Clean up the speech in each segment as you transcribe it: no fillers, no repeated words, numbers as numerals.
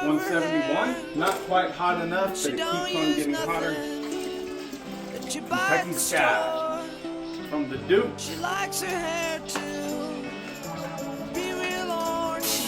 171, not quite hot enough, but it keeps on getting hotter. Kentucky Sky from the Duke. She likes her hair to be real orange.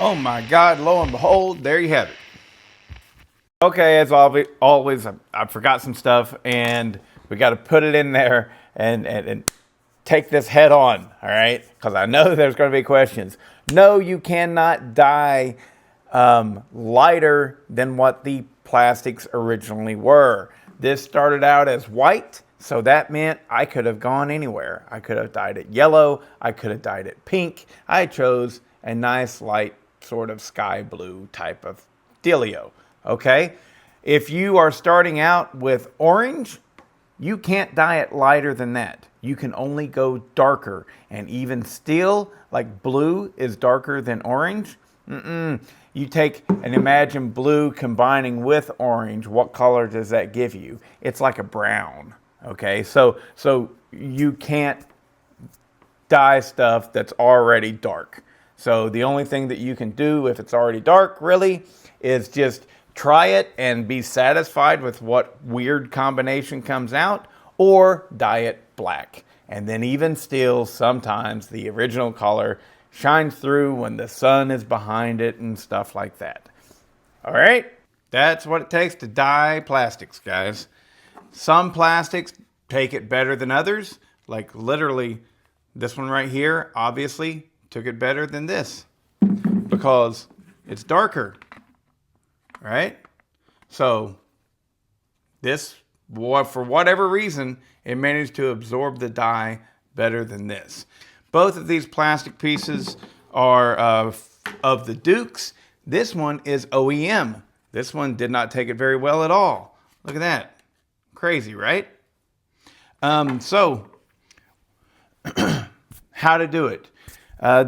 Oh my God, lo and behold, there you have it. Okay, as always, I forgot some stuff and we got to put it in there and take this head on, all right? Because I know there's going to be questions. No, you cannot dye lighter than what the plastics originally were. This started out as white, so that meant I could have gone anywhere. I could have dyed it yellow. I could have dyed it pink. I chose a nice light sort of sky blue type of dealio, okay? If you are starting out with orange, you can't dye it lighter than that. You can only go darker, and even Stihl, like blue is darker than orange. You take and imagine blue combining with orange. What color does that give you? It's like a brown, okay? So you can't dye stuff that's already dark. So the only thing that you can do if it's already dark really is just try it and be satisfied with what weird combination comes out, or dye it black. And then even still, sometimes the original color shines through when the sun is behind it and stuff like that. All right, that's what it takes to dye plastics, guys. Some plastics take it better than others, like literally this one right here, obviously took it better than this because it's darker, right? So this, for whatever reason, it managed to absorb the dye better than this. Both of these plastic pieces are of the Dukes. This one is OEM. This one did not take it very well at all. Look at that. Crazy, right? So how to do it.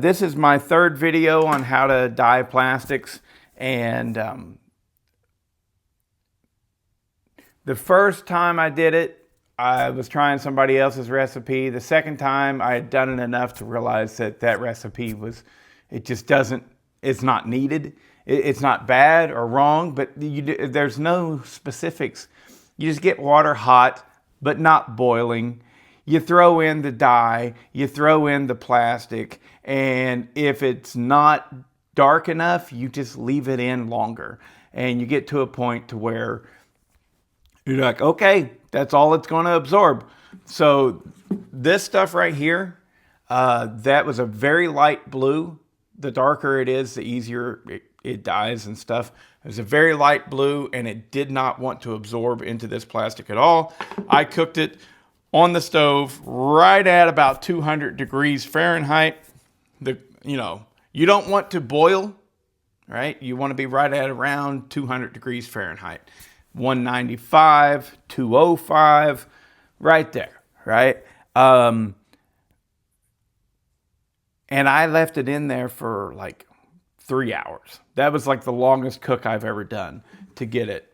This is my third video on how to dye plastics, and the first time I did it, I was trying somebody else's recipe. The second time, I had done it enough to realize that that recipe was, it's not needed. It's not bad or wrong, but there's no specifics. You just get water hot, but not boiling. You throw in the dye, you throw in the plastic, and if it's not dark enough, you just leave it in longer. And you get to a point to where you're like, okay, that's all it's going to absorb. So this stuff right here, that was a very light blue. The darker it is, the easier it dyes and stuff. It was a very light blue, and it did not want to absorb into this plastic at all. I cooked it on the stove right at about 200 degrees Fahrenheit. You don't want to boil, right? You want to be right at around 200 degrees Fahrenheit. 195, 205, right there, right? And I left it in there for like 3 hours. That was like the longest cook I've ever done to get it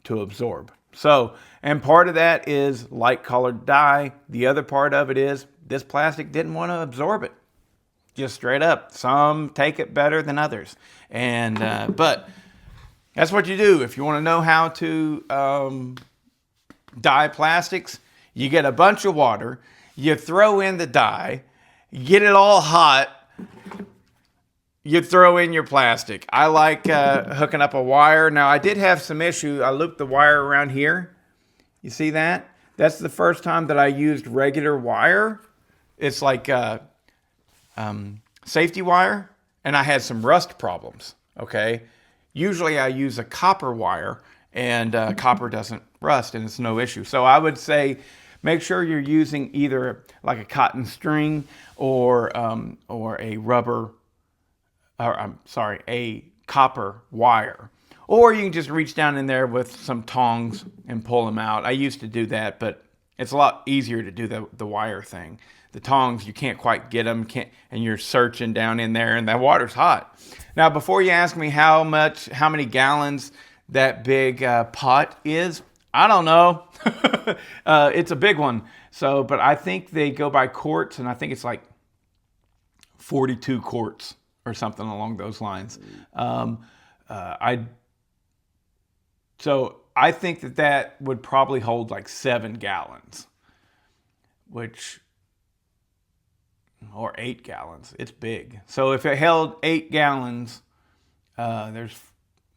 to absorb. So, and part of that is light colored dye. The other part of it is this plastic didn't want to absorb it. Just straight up. Some take it better than others. And, but that's what you do. If you want to know how to dye plastics, you get a bunch of water, you throw in the dye, get it all hot, you throw in your plastic. I like hooking up a wire. Now, I did have some issue. I looped the wire around here, You see that? That's the first time that I used regular wire. It's like safety wire, and I had some rust problems, okay? Usually I use a copper wire, and copper doesn't rust, and it's no issue. So I would say make sure you're using either like a cotton string or a rubber, or I'm sorry, a copper wire. Or you can just reach down in there with some tongs and pull them out. I used to do that, but it's a lot easier to do the wire thing. The tongs, you can't quite get them, and you're searching down in there, and that water's hot. Now, before you ask me how many gallons that big pot is, I don't know. It's a big one. So, but I think they go by quarts, and I think it's like 42 quarts or something along those lines. So I think that would probably hold like 7 gallons, or 8 gallons. It's big. So if it held 8 gallons, there's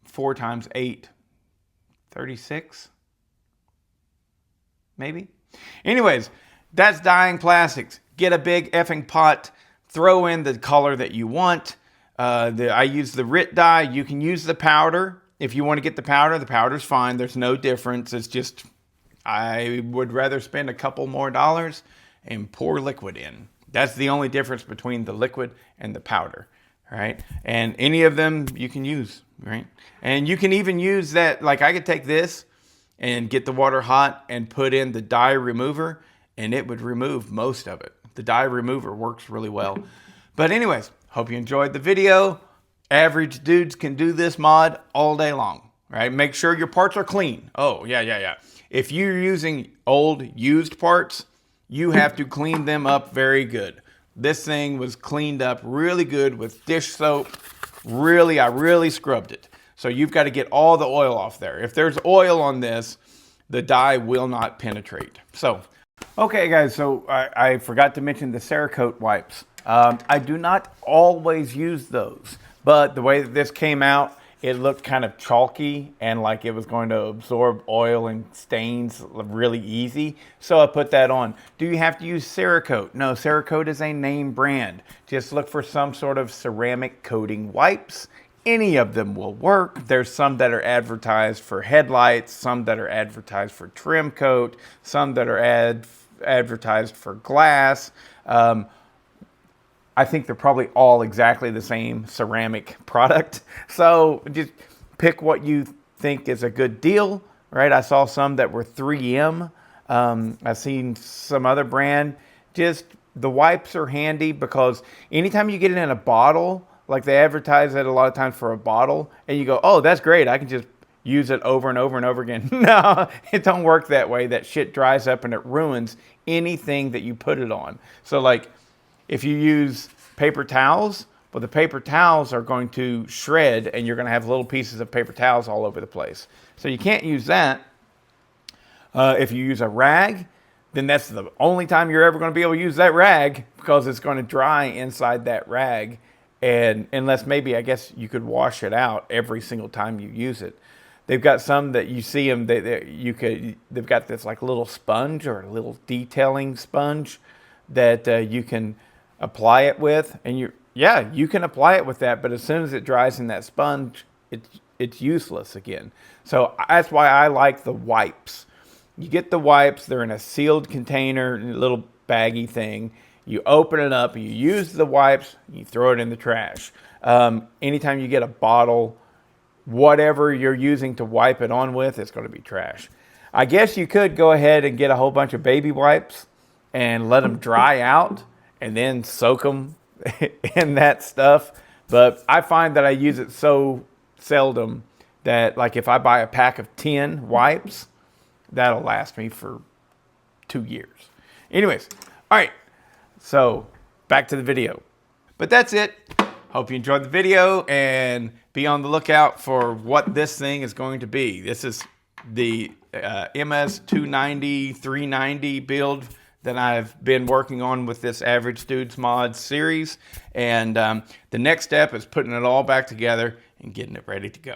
4 times 8, 36, maybe. Anyways, that's dyeing plastics. Get a big effing pot, throw in the color that you want. I use the RIT dye. You can use the powder. If you want to get the powder's fine. There's no difference. It's just, I would rather spend a couple more dollars and pour liquid in. That's the only difference between the liquid and the powder, right? And any of them you can use, right? And you can even use that, like I could take this and get the water hot and put in the dye remover, and it would remove most of it. The dye remover works really well. But anyways, hope you enjoyed the video. Average dudes can do this mod all day long, right? Make sure your parts are clean. Oh, yeah. If you're using old used parts, you have to clean them up very good. This thing was cleaned up really good with dish soap. I really scrubbed it. So you've got to get all the oil off there. If there's oil on this, the dye will not penetrate. So, okay guys, so I forgot to mention the Cerakote wipes. I do not always use those. But the way that this came out, it looked kind of chalky and like it was going to absorb oil and stains really easy. So I put that on. Do you have to use Cerakote? No, Cerakote is a name brand. Just look for some sort of ceramic coating wipes. Any of them will work. There's some that are advertised for headlights, some that are advertised for trim coat, some that are advertised for glass. I think they're probably all exactly the same ceramic product. So just pick what you think is a good deal, right? I saw some that were 3M. I've seen some other brand. Just the wipes are handy because anytime you get it in a bottle, like they advertise it a lot of times for a bottle, and you go, oh, that's great. I can just use it over and over and over again. No, it don't work that way. That shit dries up and it ruins anything that you put it on. So like, if you use paper towels, well, the paper towels are going to shred and you're going to have little pieces of paper towels all over the place. So you can't use that. If you use a rag, then that's the only time you're ever going to be able to use that rag because it's going to dry inside that rag. And unless maybe, I guess you could wash it out every single time you use it. They've got some that you see them, they've got this like little sponge or a little detailing sponge that you can apply it with, and you can apply it with that, but as soon as it dries in that sponge, it's useless again. So that's why I like the wipes. You get the wipes, they're in a sealed container, a little baggy thing. You open it up, you use the wipes, you throw it in the trash. Anytime you get a bottle, whatever you're using to wipe it on with, it's going to be trash. I guess you could go ahead and get a whole bunch of baby wipes and let them dry out and then soak them in that stuff. But I find that I use it so seldom that, like, if I buy a pack of 10 wipes, that'll last me for 2 years. Anyways, all right, so back to the video. But that's it. Hope you enjoyed the video and be on the lookout for what this thing is going to be. This is the MS290 390 build that I've been working on with this Average Dudes Mod series. And the next step is putting it all back together and getting it ready to go.